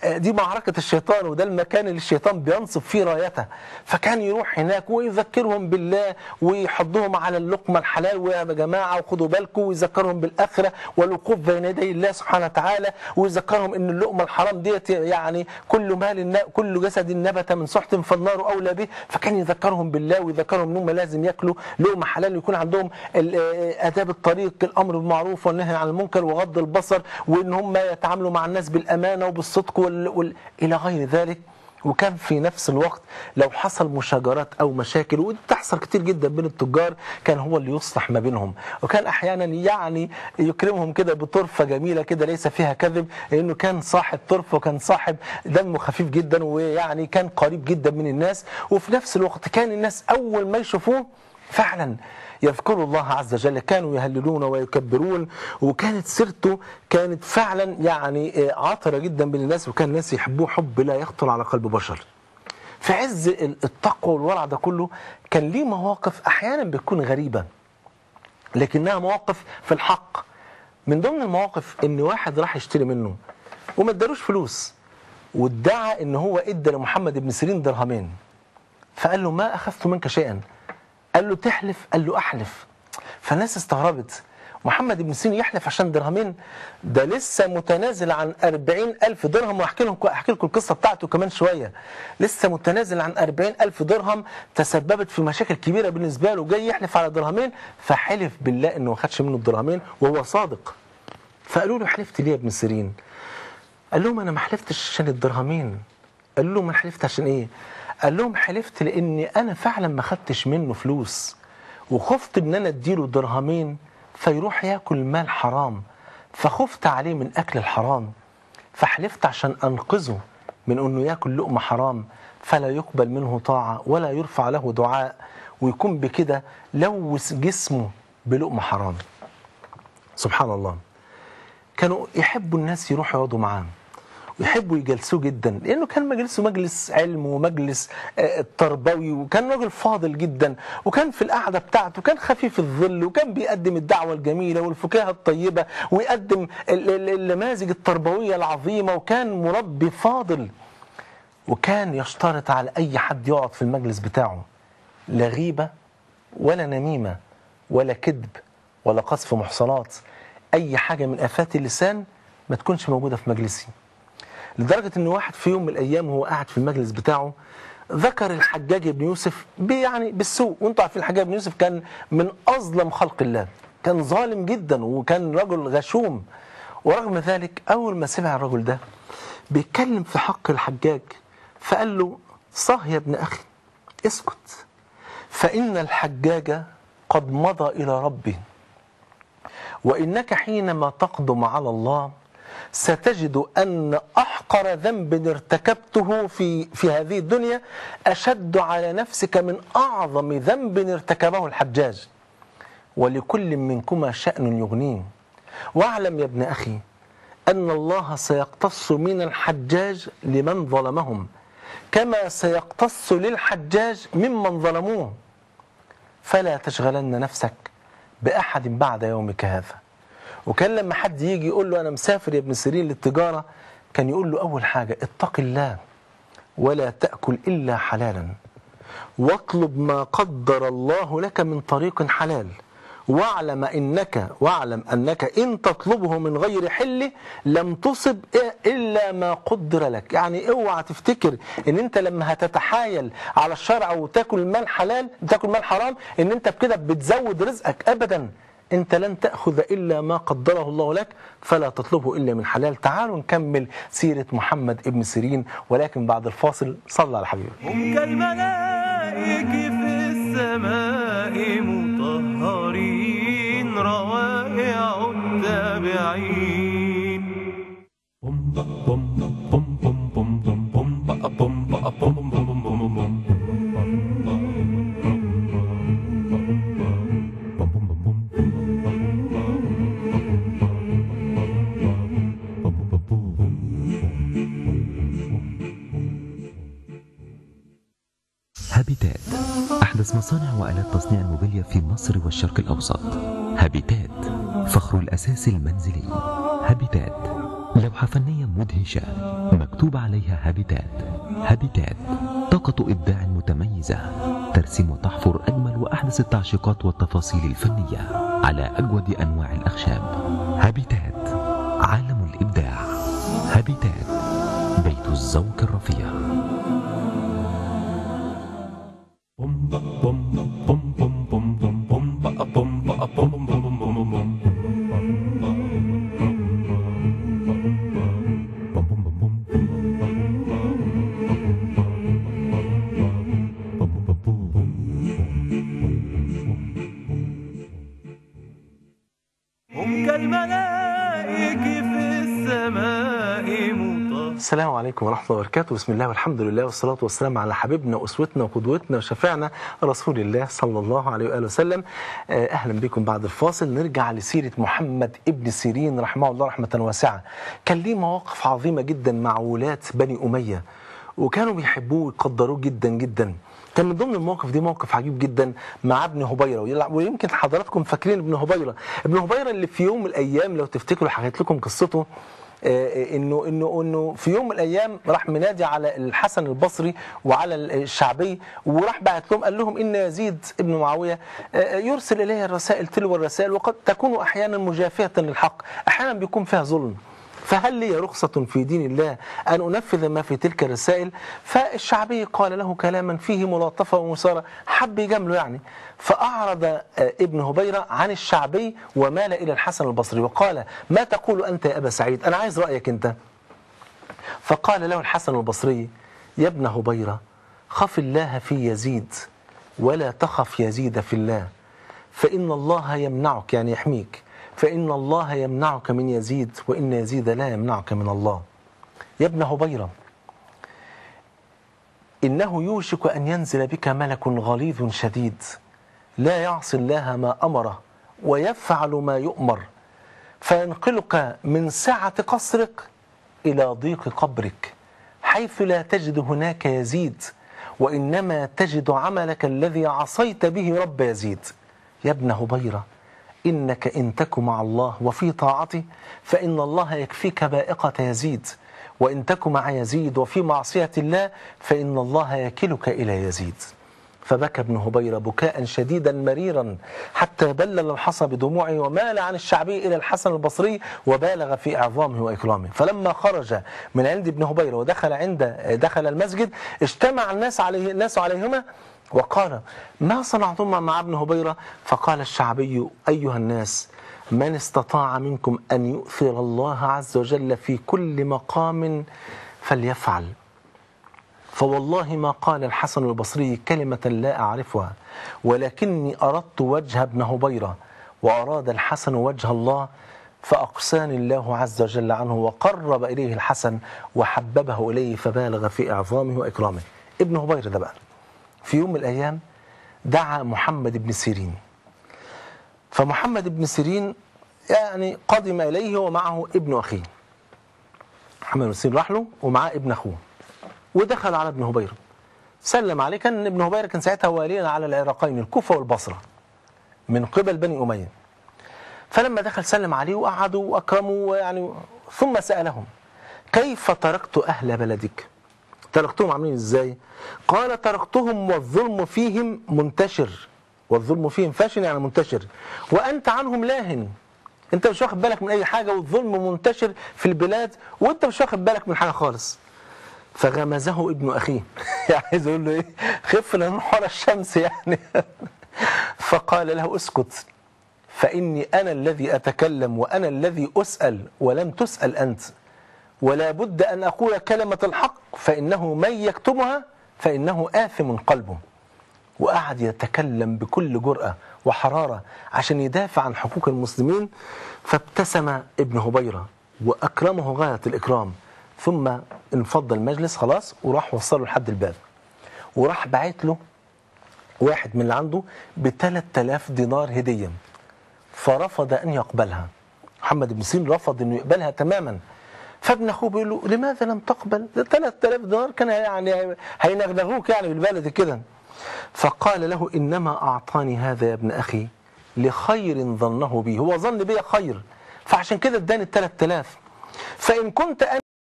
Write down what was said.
دي معركة الشيطان، وده المكان اللي الشيطان بينصب فيه رايته. فكان يروح هناك ويذكرهم بالله ويحضهم على اللقمة الحلال، ويا جماعة وخدوا بالكم، ويذكرهم بالآخرة والوقوف بين يدي الله سبحانه وتعالى، ويذكرهم ان اللقمة الحرام ديت يعني كل جسد نبت من سحت فالنار أولى به. فكان يذكرهم بالله ويذكرهم انهم لازم ياكلوا لقمة حلال، ويكون عندهم آداب الطريق، الأمر بالمعروف والنهي عن المنكر وغض البصر، وان هم يتعاملوا مع الناس بالأمانة وبالصدق إلى غير ذلك. وكان في نفس الوقت لو حصل مشاجرات أو مشاكل، ودي بتحصل كتير جدا بين التجار، كان هو اللي يصلح ما بينهم. وكان أحيانا يعني يكرمهم كده بطرفة جميلة كده ليس فيها كذب، لأنه كان صاحب طرف وكان صاحب دمه خفيف جدا، ويعني كان قريب جدا من الناس. وفي نفس الوقت كان الناس أول ما يشوفوه فعلا يذكروا الله عز وجل، كانوا يهللون ويكبرون، وكانت سيرته كانت فعلا يعني عاطرة جدا بين الناس، وكان الناس يحبوه حب لا يخطر على قلب بشر. في عز التقوى والورع ده كله كان ليه مواقف أحيانا بتكون غريبة لكنها مواقف في الحق. من ضمن المواقف ان واحد راح يشتري منه وما ادالوش فلوس، وادعى ان هو ادى لمحمد بن سيرين درهمين، فقال له ما أخذت منك شيئا. قال له تحلف؟ قال له أحلف. فالناس استغربت، محمد بن سيرين يحلف عشان درهمين؟ ده لسه متنازل عن 40,000 درهم، وأحكي لكم القصة بتاعته كمان شوية. لسه متنازل عن 40,000 درهم تسببت في مشاكل كبيرة بالنسبة له، جاي يحلف على درهمين، فحلف بالله إنه ما خدش منه الدرهمين وهو صادق. فقالوا له حلفت ليه يا ابن سيرين؟ قال لهم أنا ما حلفتش عشان الدرهمين. قالوا له ما حلفت عشان إيه؟ قال لهم حلفت لأني أنا فعلا ما خدتش منه فلوس، وخفت إن أنا أديله درهمين فيروح يأكل مال حرام، فخفت عليه من أكل الحرام، فحلفت عشان أنقذه من أنه يأكل لقمة حرام فلا يقبل منه طاعة ولا يرفع له دعاء، ويكون بكده لوث جسمه بلقمة حرام. سبحان الله. كانوا يحبوا الناس يروحوا يقعدوا معاه ويحبوا يجلسوه جدا، لأنه كان مجلسه مجلس علم ومجلس تربوي، وكان راجل فاضل جدا، وكان في القعدة بتاعته كان خفيف الظل، وكان بيقدم الدعوة الجميلة والفكاهة الطيبة، ويقدم النماذج التربوية العظيمة، وكان مربي فاضل. وكان يشترط على أي حد يقعد في المجلس بتاعه لا غيبة ولا نميمة ولا كذب ولا قذف محصنات، أي حاجة من آفات اللسان ما تكونش موجودة في مجلسي. لدرجة ان واحد في يوم من الايام وهو قاعد في المجلس بتاعه ذكر الحجاج بن يوسف يعني بالسوء، وانتوا عارفين الحجاج بن يوسف كان من اظلم خلق الله، كان ظالم جدا وكان رجل غشوم. ورغم ذلك اول ما سمع الرجل ده بيتكلم في حق الحجاج فقال له صح يا ابن اخي اسكت، فان الحجاج قد مضى الى ربه، وانك حينما تقدم على الله ستجد أن أحقر ذنب ارتكبته في هذه الدنيا أشد على نفسك من أعظم ذنب ارتكبه الحجاج، ولكل منكما شأن يغنيه. واعلم يا ابن أخي أن الله سيقتص من الحجاج لمن ظلمهم كما سيقتص للحجاج ممن ظلموه، فلا تشغلن نفسك بأحد بعد يومك هذا. وكان لما حد يجي يقول له أنا مسافر يا ابن سيرين للتجارة، كان يقول له أول حاجة اتق الله ولا تأكل إلا حلالا، واطلب ما قدر الله لك من طريق حلال، واعلم أنك إن تطلبه من غير حله لم تصب إلا ما قدر لك. يعني اوعى تفتكر إن أنت لما هتتحايل على الشرع وتاكل مال حلال تاكل مال حرام إن أنت بكده بتزود رزقك، أبدا. أنت لن تأخذ إلا ما قدره الله لك، فلا تطلبه إلا من حلال. تعالوا نكمل سيرة محمد ابن سيرين، ولكن بعد الفاصل صلى على حبيبه. هم كالملائك في السماء مطهرين روائع التابعين. هابيتات أحدث مصانع وآلات تصنيع الموبيليا في مصر والشرق الأوسط. هابيتات فخر الأساس المنزلي. هابيتات لوحة فنية مدهشة مكتوب عليها هابيتات. هابيتات طاقة إبداع متميزة ترسم وتحفر أجمل وأحدث التعشيقات والتفاصيل الفنية على أجود أنواع الأخشاب. هابيتات عالم الإبداع. هابيتات بيت الذوق الرفيع. هم كالملائك في السماء مطهرين. السلام عليكم ورحمة الله وبركاته. بسم الله والحمد لله والصلاة والسلام على حبيبنا وأسوتنا وقدوتنا وشفيعنا رسول الله صلى الله عليه وآله وسلم. أهلا بكم بعد الفاصل. نرجع لسيرة محمد ابن سيرين رحمه الله رحمة واسعة. كان ليه مواقف عظيمة جدا مع ولاة بني أمية، وكانوا بيحبوه ويقدروه جدا جدا. كان من ضمن المواقف دي موقف عجيب جدا مع ابن هبيرة، ويمكن حضراتكم فاكرين ابن هبيرة. ابن هبيرة اللي في يوم من الأيام لو تفتكروا حكيت لكم قصته، انه في يوم من الايام راح منادي على الحسن البصري وعلى الشعبي، وراح بعت لهم قال لهم ان يزيد ابن معاويه يرسل الي الرسائل تلو الرسائل، وقد تكون احيانا مجافيه للحق، احيانا بيكون فيها ظلم، فهل لي رخصة في دين الله أن أنفذ ما في تلك الرسائل؟ فالشعبي قال له كلاما فيه ملاطفة ومسارة، حب يجامله يعني. فأعرض ابن هبيرة عن الشعبي ومال إلى الحسن البصري وقال: ما تقول أنت يا أبا سعيد؟ أنا عايز رأيك أنت. فقال له الحسن البصري: يا ابن هبيرة، خف الله في يزيد ولا تخف يزيد في الله، فإن الله يمنعك، يعني يحميك، فإن الله يمنعك من يزيد وإن يزيد لا يمنعك من الله. يا ابن هبيرة، إنه يوشك أن ينزل بك ملك غليظ شديد لا يعصي الله ما أمره ويفعل ما يؤمر، فينقلك من سعة قصرك إلى ضيق قبرك، حيث لا تجد هناك يزيد، وإنما تجد عملك الذي عصيت به رب يزيد. يا ابن هبيرة، إنك إن تك مع الله وفي طاعته فإن الله يكفيك بائقة يزيد، وإن تك مع يزيد وفي معصية الله فإن الله يكلك إلى يزيد. فبكى ابن هبيرة بكاء شديدا مريرا حتى بلل الحصى بدموعه، ومال عن الشعبي إلى الحسن البصري وبالغ في إعظامه وإكرامه. فلما خرج من عند ابن هبيرة ودخل المسجد، اجتمع الناس عليهما وقال: ما صنعتم مع ابن هبيرة؟ فقال الشعبي: أيها الناس، من استطاع منكم أن يؤثر الله عز وجل في كل مقام فليفعل. فوالله ما قال الحسن البصري كلمة لا أعرفها، ولكني أردت وجه ابن هبيرة وأراد الحسن وجه الله، فأقساني الله عز وجل عنه وقرب إليه الحسن وحببه إليه فبالغ في إعظامه وإكرامه. ابن هبيرة ده بقى في يوم من الأيام دعا محمد بن سيرين، فمحمد بن سيرين يعني قدم إليه ومعه ابن أخيه. محمد بن سيرين راح له ومعاه ابن أخوه، ودخل على ابن هبيرة سلم عليه. كان ابن هبيرة كان ساعتها واليا على العراقين الكوفة والبصرة من قبل بني أمية. فلما دخل سلم عليه وقعدوا وأكرموا يعني، ثم سألهم: كيف تركت أهل بلدك؟ تركتهم عاملين ازاي؟ قال: تركتهم والظلم فيهم منتشر، والظلم فيهم فاشن يعني منتشر، وأنت عنهم لاهن. انت مش واخد بالك من أي حاجة، والظلم منتشر في البلاد وانت مش واخد بالك من حاجة خالص. فغمزه ابن أخيه يعني عايز يقول له ايه؟ خف لنحور الشمس يعني. فقال له: اسكت، فإني أنا الذي أتكلم وأنا الذي أسأل ولم تسأل أنت، ولا بد أن أقول كلمة الحق، فإنه من يكتمها فإنه آثم قلبه. وقعد يتكلم بكل جرأة وحرارة عشان يدافع عن حقوق المسلمين. فابتسم ابن هبيرة وأكرمه غاية الإكرام، ثم انفض المجلس خلاص، وراح وصله لحد الباب، وراح بعت له واحد من اللي عنده ب3000 دينار هدية، فرفض أن يقبلها. محمد بن سيرين رفض أنه يقبلها تماما. فابن أخوه بيقول له: لماذا لم تقبل؟ 3000 دينار كان يعني هينغنغوك يعني بالبلد كده. فقال له: إنما أعطاني هذا يا ابن أخي لخير ظنه بي، هو ظن بي خير، فعشان كده اداني 3000، فإن كنت